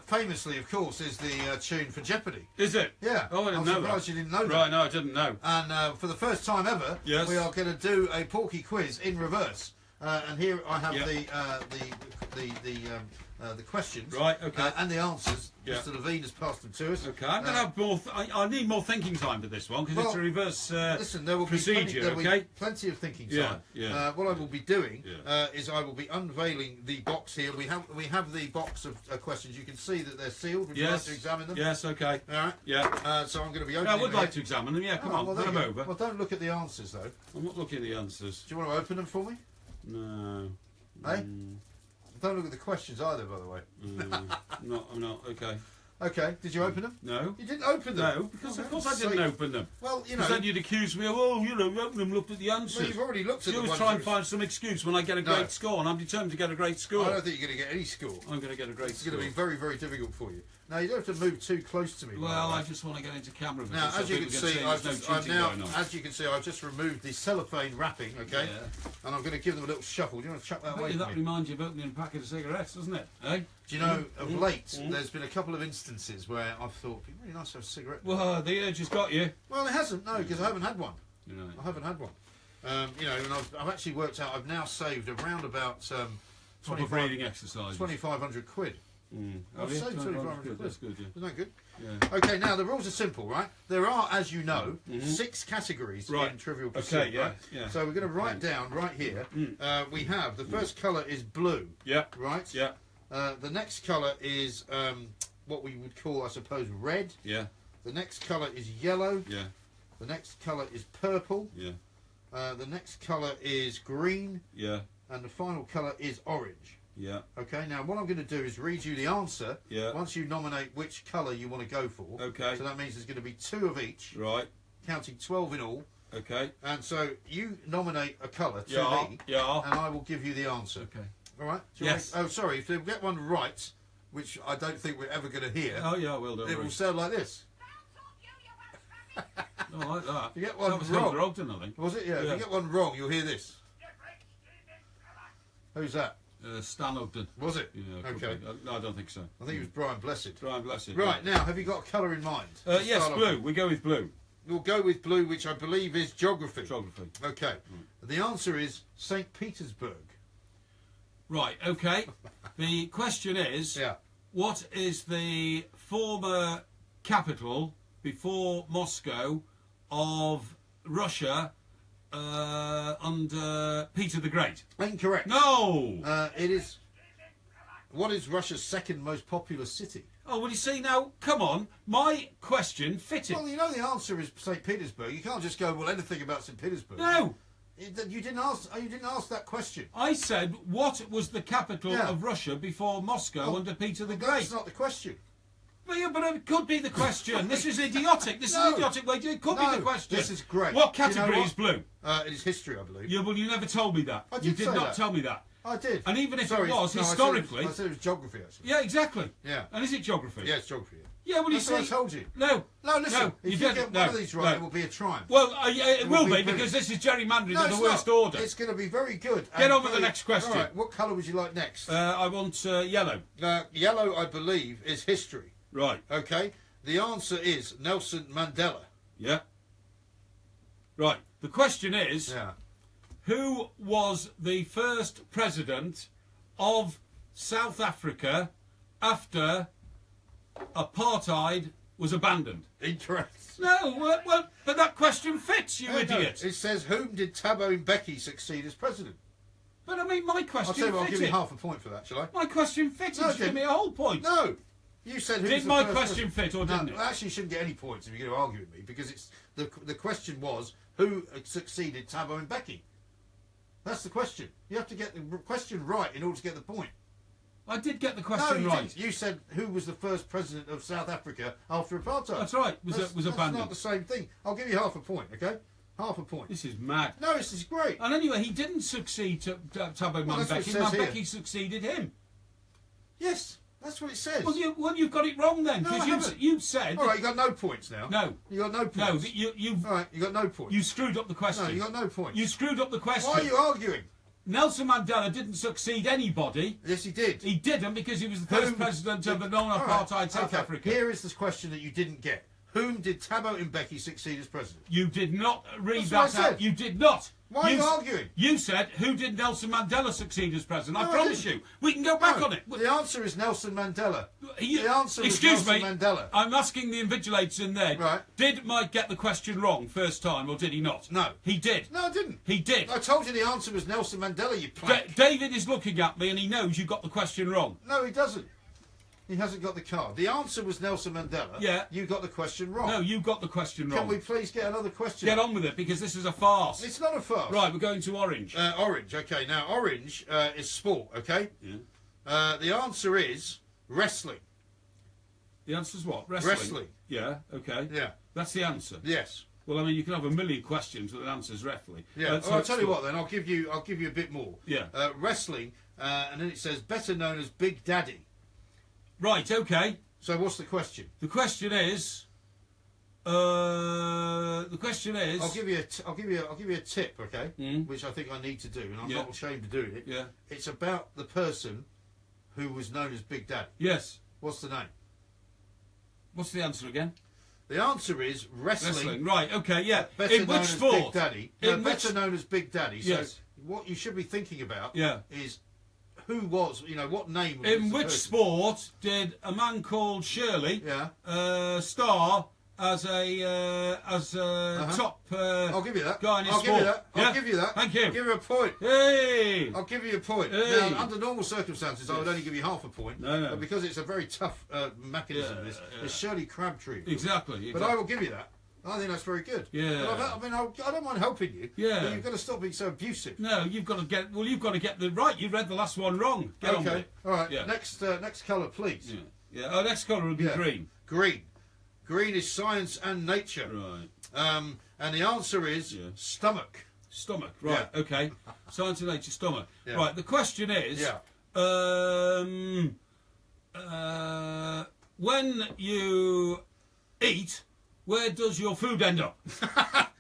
Famously, of course, is the tune for Jeopardy. Is it? Yeah. Oh, I didn't know that. I'm surprised you didn't know that. Right, no, I didn't know. And for the first time ever, yes, we are going to do a Porky quiz in reverse. And here I have the questions, right? Okay, and the answers. Mr. Levine has passed them to us. Okay, I'm going to have more. I need more thinking time for this one because it's a reverse listen, there will procedure. There will be plenty of thinking time. Yeah. What I will be doing is I will be unveiling the box here. We have the box of questions. You can see that they're sealed. Would you like to examine them? Yes. Okay. All right. Yeah. So I'm going to be opening. I would like to examine them. Yeah. Come on. Put them over. Well, don't look at the answers though. I'm not looking at the answers. Do you want to open them for me? No. Hey. Don't look at the questions either, by the way. I'm not. Okay. Okay. Did you open them? No. You didn't open them? No, because of course I didn't open them. Well, you know. Because then you'd accuse me of, opened them, looked at the answers. Well, you've already looked at them. You always try and find some excuse when I get a great score, and I'm determined to get a great score. I don't think you're going to get any score. I'm going to get a great score. It's going to be very, very difficult for you. Now, you don't have to move too close to me. Well, I just want to get into camera. Now, as you can see, I've just removed the cellophane wrapping, okay? Yeah. And I'm going to give them a little shuffle. Do you want to chuck that away? That reminds you of opening a packet of cigarettes, doesn't it? Eh? Do you know, of late, there's been a couple of instances where I've thought, it'd be really nice to have a cigarette. Well, the urge has got you. Well, it hasn't, no, because I haven't had one. Right. I haven't had one. You know, and I've actually worked out, I've now saved around about 2,500 quid. I've saved 2,500 quid. That's good, yeah. Isn't that good? Yeah. Okay, now the rules are simple, right? There are, as you know, 6 categories in Trivial Pursuit. Okay, right? So we're going to write down right here. We have the first colour is blue. Yeah. Right. Yeah. The next colour is what we would call, I suppose, red. Yeah. The next colour is yellow. Yeah. The next colour is purple. Yeah. The next colour is green. Yeah. And the final colour is orange. Yeah. Okay, now what I'm going to do is read you the answer once you nominate which colour you want to go for. Okay. So that means there's going to be 2 of each. Right. Counting 12 in all. Okay. And so you nominate a colour to me. Yeah. And I will give you the answer. Okay. All right? Yes. Oh, sorry, if they get one right, which I don't think we're ever going to hear. Oh, yeah, I will do. It will sound like this. I like that. If you get one wrong. Ogden, I think. Was it? Yeah. If you get one wrong, you'll hear this. Who's that? Stan Ogden. Was it? Yeah, okay. No, I don't think so. I think it was Brian Blessed. Brian Blessed. Right, now, have you got a colour in mind? Yes, blue. We go with blue. We'll go with blue, which I believe is geography. Geography. Okay. The answer is St. Petersburg. Right, okay. The question is, what is the former capital before Moscow of Russia under Peter the Great? Incorrect. No! It is... What is Russia's second most populous city? Oh, well, you see, now, come on. My question fitted. Well, you know the answer is St. Petersburg. You can't just go, well, anything about St. Petersburg. No! You didn't ask that question. I said, what was the capital of Russia before Moscow under Peter the Great? That's not the question. Well, yeah, but it could be the question. This is idiotic. This is an idiotic way to... It could be the question. This is great. What category is blue? It is history, I believe. Yeah, well, you never told me that. I did You did say not that. tell me that. I did. And even if it was, historically... I said it was geography, actually. Yeah, exactly. Yeah. And is it geography? Yeah, it's geography. Yeah, well, you see... That's what I told you. No. No, listen. No, if you get one of these right, it will be a triumph. Well, it will be, because this is gerrymandering of the worst order. It's going to be very good. Get on with the next question. All right, what colour would you like next? I want yellow. Yellow, I believe, is history. Right. Okay. The answer is Nelson Mandela. Yeah. Right. The question is, who was the first president of South Africa after apartheid was abandoned? Incorrect. No, well, but that question fits, you idiot. No. It says, whom did Thabo Mbeki succeed as president? But I mean, my question fits. I'll give you half a point for that, shall I? My question fits. No, give me a whole point. No. You said did my question fit or didn't it? No, actually, you shouldn't get any points if you're going to argue with me, because it's the question was who succeeded Thabo Mbeki. That's the question. You have to get the question right in order to get the point. I did get the question right. Didn't. You said who was the first president of South Africa after apartheid. That's right. Was abandoned. That's not the same thing. I'll give you half a point. Okay, Half a point. This is mad. No, this is great. And anyway, he didn't succeed to Thabo Well, that's what it Mbeki. says here. Mbeki succeeded him. Yes, that's what it says. Well, you've got it wrong then, No, I because haven't. you said... All right, you got no points now. No. You got no No, points. you've... All right, you got no points. You screwed up the question. No, you got no points. You screwed up the question. Why are you arguing? Nelson Mandela didn't succeed anybody. Yes, he did. He didn't because he was the first president of a non-apartheid South Africa. Here is this question that you didn't get. Whom did Thabo Mbeki succeed as president? You did not read That's what I that out. said. You did not. Why are you arguing? You said, who did Nelson Mandela succeed as president? No, I I promise didn't. you. We can go back No, on it. The answer is Nelson Mandela. You- The answer is excuse Nelson me, Mandela. I'm asking the invigilators in there. Right. Did Mike get the question wrong first time, or did he not? No. He did. No, I didn't. He did. I told you the answer was Nelson Mandela, you plank. David is looking at me and he knows you got the question wrong. No, he doesn't. He hasn't got the card. The answer was Nelson Mandela. Yeah. You got the question wrong. No, you got the question wrong. Can we please get another question? Get on with it, because this is a farce. It's not a farce. Right, we're going to Orange. Orange, okay. Now, orange is sport, okay? Yeah. The answer is wrestling. The answer's what? Wrestling? Wrestling. Yeah, okay. Yeah. That's the answer. Yes. Well, I mean, you can have a million questions, but the answer's wrestling. Yeah. So Well, I'll it's tell you sport. what then. I'll give you a bit more. Yeah. Wrestling, and then it says better known as Big Daddy. Right, okay. So what's the question? The question is... I'll give you a tip, okay? Which I think I need to do, and I'm Yeah. not ashamed of doing it. Yeah. It's about the person who was known as Big Daddy. Yes. What's the name? What's the answer again? The answer is wrestling. Right, okay, yeah. Better In known which as sport? Big Daddy. No, In better which... known as Big Daddy. So Yes. what you should be thinking about Yeah. is who was, what name was In the which person? sport did a man called Shirley star as a top I'll give you that. guy in his I'll give you sport? that. I'll give you that. Thank you. I'll give you a point. Hey! I'll give you a point. Hey. Now, under normal circumstances, I would only give you half a point. No. But because it's a very tough mechanism, Yeah, this, yeah. it's Shirley Crabtree. Exactly. But I will give you that. I think that's very good. Yeah. But I don't mind helping you. Yeah. But you've got to stop being so abusive. No, you've got to get the right. You read the last one wrong. Get on with Okay. it. All right. Yeah. Next colour, please. Yeah. Yeah. Our next colour will be Yeah. green. Green. Green is science and nature. Right. And the answer is stomach. Stomach. Right. Yeah. Okay. Science and nature. Stomach. Yeah. Right. The question is. Yeah. When you eat, where does your food end up?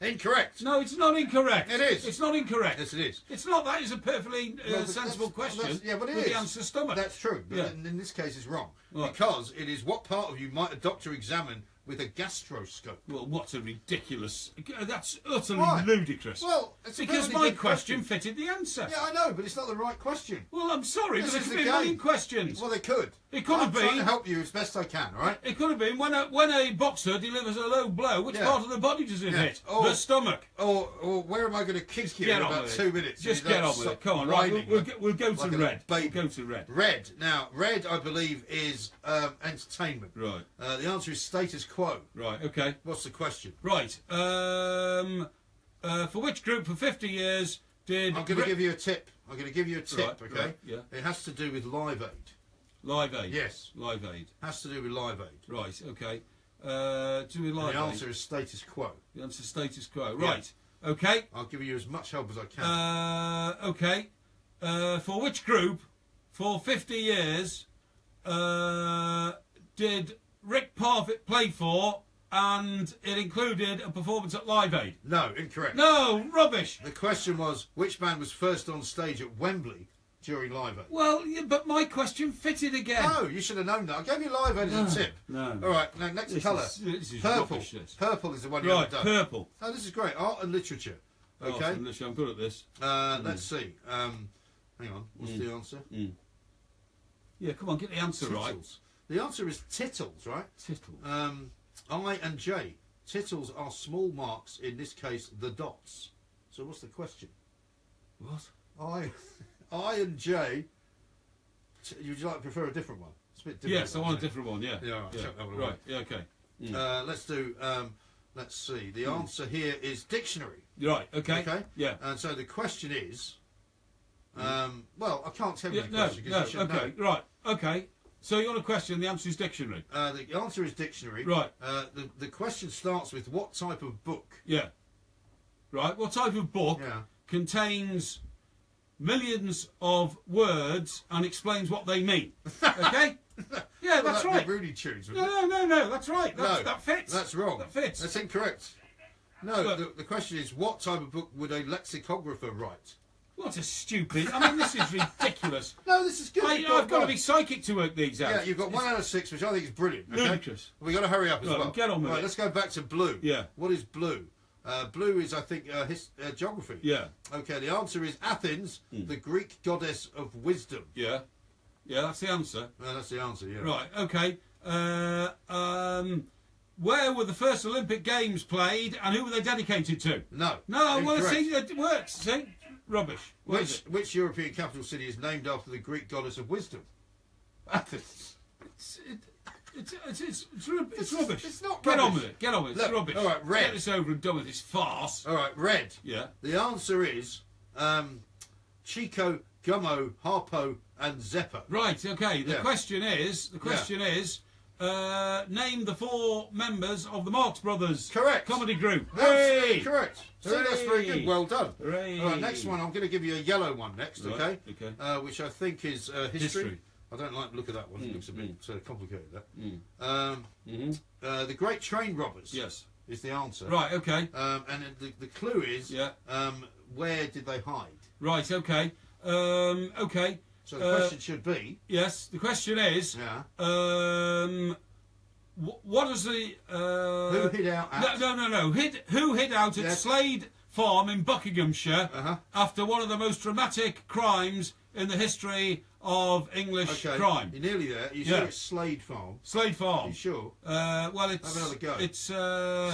Incorrect. No, it's not incorrect. It is. It's not incorrect. Yes, it is. It's not. That is a perfectly Well, but sensible that's- question. yeah, but it with is. the answer stomach. That's true. But Yeah. in this case, it's wrong. Right. Because it is what part of you might a doctor examine with a gastroscope. Well, what a ridiculous... That's utterly Why? ludicrous. Well, it's a because perfectly my good question fitted the answer. Yeah, I know, but it's not the right question. Well, I'm sorry, This but there is could the be a million game. questions. Well, they could. It could have I'm trying been. to help you as best I can, all right? It could have been when a boxer delivers a low blow, which Yeah. part of the body does it Yeah. hit? Oh. The stomach. Or where am I going to kick you Get in on about with 2 it. minutes? Just You don't get on with stop it. Come on, right. whining We'll go like to a red. baby. We'll go to red. Red. Now, red, I believe, is entertainment. Right. The answer is status quo. Right, okay. What's the question? Right. For which group for 50 years did... I'm going to give you a tip. I'm going to give you a tip, Right, okay? right, yeah. It has to do with Live Aid. Live Aid. Yes. Live Aid. Has to do with Live Aid. Right, okay. Do we Live The Aid? answer is status quo. The answer is status quo. Right. Okay. I'll give you as much help as I can. Okay. For which group, for 50 years, did Rick Parfitt play for, and it included a performance at Live Aid? No, incorrect. No, rubbish. The question was, which band was first on stage at Wembley during Live Aid? Well, yeah, but my question fitted again. No, you should have known that. I gave you Live Aid as a tip. No. All right, now next This colour. is Purple. rubbish, this. Purple is the one you Right, haven't done. purple. Oh, this is great. Art and literature. Oh, Okay. I'm good at this. Let's see. Hang on. What's the answer? Yeah, come on, get the answer right. Tittles. The answer is tittles, right? Tittles. I and J. Tittles are small marks, in this case, the dots. So what's the question? What? I and J. Would you like to prefer a different one? It's a bit different. Yes, I want a different one, yeah. Yeah, all right, yeah. chuck that one Right, away. yeah, okay. Let's do, let's see. The answer here is dictionary. Right, okay. Okay? Yeah. And so the question is, well, I can't tell you Yeah, the no, question because you should okay, know. right, okay. So you want a question, the answer is dictionary. The answer is dictionary. Right. The question starts with what type of book? Yeah. Right. What type of book Yeah. contains millions of words and explains what they mean? Okay. Yeah, that's Well, right. the Rooney Tunes, wouldn't No. That's right. No, That fits. That's wrong. That fits. That's incorrect. No, Look. the question is, what type of book would a lexicographer write? What a stupid. I mean, this is ridiculous. No, this is good. I've got to be psychic to work these out. Yeah, you've got 1 out of 6, which I think is brilliant. Okay? Ludicrous. We've got to hurry up as Right, well. get on with Right, it. let's go back to blue. Yeah. What is blue? Blue is, I think, geography. Yeah. Okay, the answer is Athens, the Greek goddess of wisdom. Yeah. Yeah, that's the answer. That's the answer, yeah. Right, okay. Where were the first Olympic Games played and who were they dedicated to? No. No, well, Incorrect. see, it works. See? Rubbish. What is it? Which European capital city is named after the Greek goddess of wisdom? Athens. It's rubbish. It's not Get on rubbish. with it. Get on with it. It's Look, rubbish. all right, red. Get this over and done with this farce. All right, red. Yeah. The answer is Chico, Gummo, Harpo, and Zeppo. Right, okay. The Yeah. question is, name the 4 members of the Marx Brothers Correct. comedy group. Absolutely Hey! correct. See, that's very good. Well done. Hooray. All right, next one. I'm going to give you a yellow one next, Right, okay? okay. Which I think is history. History. I don't like the look of that one. It looks a bit complicated, that. Mm-hmm. The Great Train Robbers Yes. is the answer. Right, okay. And the clue is, Yeah. where did they hide? Right, okay. Okay. So the question should be... Yes, the question is, Yeah. what is the... Who hid out at... No. Who hid out at Yes. Slade Farm in Buckinghamshire Uh-huh. after one of the most dramatic crimes in the history of English crime? You're nearly there. You Yeah. sure it's Slade Farm? Slade Are Farm. you sure? Well, it's... Have another go. It's...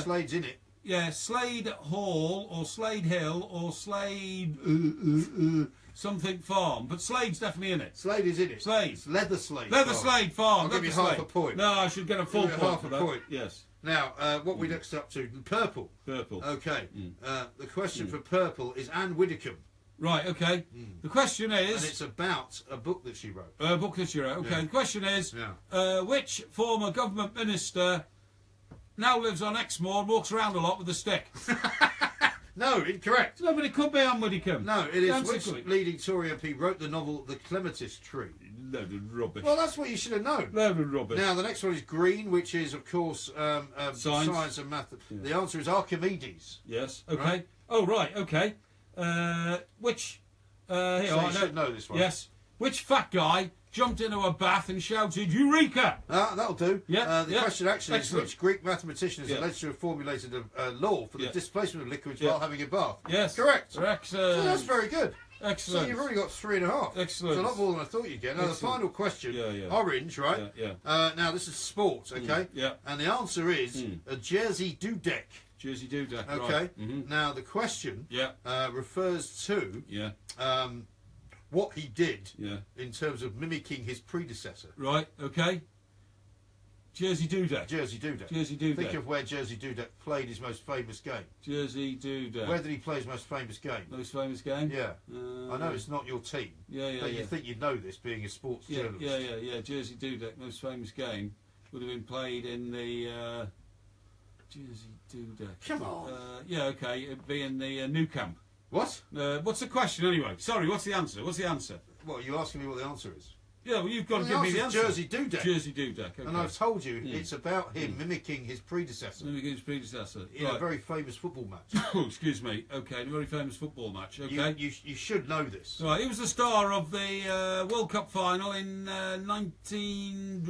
Slade's in it. Yeah, Slade Hall or Slade Hill or Slade something farm, but Slade's definitely in it. Slade is in it. Slade. It's Leather Slade. Leather Farm. Slade Farm. I'll give you Leather half Slade. a point. No, I should get a full Give you point half for a that. point. Yes, Now, what we next up to? Purple. purple. Okay. The question for purple is Anne Widdecombe, Right. Okay. The question and is it's about a book that she wrote. book this year. Okay. Yeah. The question is Yeah. which former government minister now lives on Exmoor and walks around a lot with a stick? No, incorrect. No, but it could be Anne Widdecombe. No, it is Answer which quick. leading Tory MP wrote the novel The Clematis Tree. Load of rubbish. Well, that's what you should have known. Load of rubbish. Now, the next one is green, which is, of course, Science. science and math. The answer is Archimedes. Yes. Okay. Right. Oh, right. Okay. Which? Here, So I you know- should know this one. Yes. Which fat guy jumped into a bath and shouted "Eureka"? That'll do. Yeah, The yeah. question actually Excellent. is which Greek mathematician is Yeah. alleged to have formulated a law for the Yeah. displacement of liquids Yeah. while having a bath? Yes. Correct. Excellent. So that's very good. Excellent. So you've already got 3.5. Excellent. It's a lot more than I thought you'd get. Now, Excellent. the final question, Yeah, yeah. orange, right? Yeah, now, this is sports, okay? yeah. And the answer is a Jersey dudek. Jersey Dudek. Okay. Right. Mm-hmm. Now, the question Yeah. refers to Yeah. what he did Yeah. in terms of mimicking his predecessor. Right. Okay. Jersey Dudek. Jersey Dudek. Jersey Dudek. Think of where Jersey Dudek played his most famous game. Jersey Dudek. Where did he play his most famous game? Most famous game? Yeah. I know it's not your team, Yeah, but yeah. you think you'd know this, being a sports Yeah, journalist. yeah. Jersey Dudek, most famous game, would have been played in the Jersey Dudek. Come on. Yeah, okay. It'd be in the Nou Camp. What? What's the question anyway? Sorry, what's the answer? What's the answer? What, are you asking me what the answer is? Yeah, well, you've got Well, to give me the answer's answer. Jersey Dudek. Jersey Dudek. Okay. And I've told you it's about him mimicking his predecessor Let me get his predecessor. in a Right. very famous football match. Oh, excuse me. Okay, in a very famous football match. Okay. You should know this. Right, he was the star of the World Cup final in 19.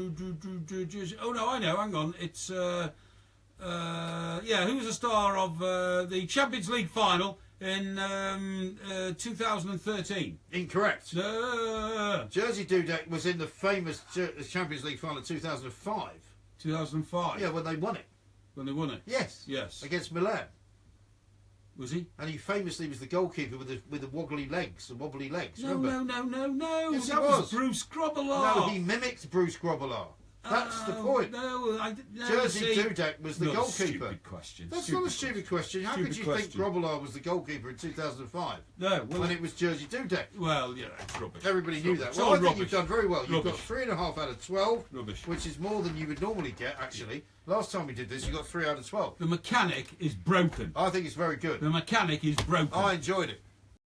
Oh no, I know. Hang on, it's yeah. Who was the star of the Champions League final in 2013? Incorrect. Jersey Dudek was in the famous Champions League final in 2005. 2005. Yeah, when they won it. When they won it. Yes. Yes. Against Milan. Was he? And he famously was the goalkeeper with the wobbly legs. No, remember? no. Yes, that he was was. Bruce Grobbelaar. No, he mimicked Bruce Grobbelaar. That's the point. No, Jerzy Dudek was the goalkeeper. Stupid question. That's not a stupid question. How could you think Grobbelaar was the goalkeeper in 2005? No, when it was Jerzy Dudek. Well, yeah, it's rubbish. Everybody knew that. It's Well, all I think rubbish. you've done very well. You've Rubbish. got 3.5 out of 12, Rubbish. which is more than you would normally get, actually. Last time we did this, you got 3 out of 12. The mechanic is broken. I think it's very good. The mechanic is broken. I enjoyed it.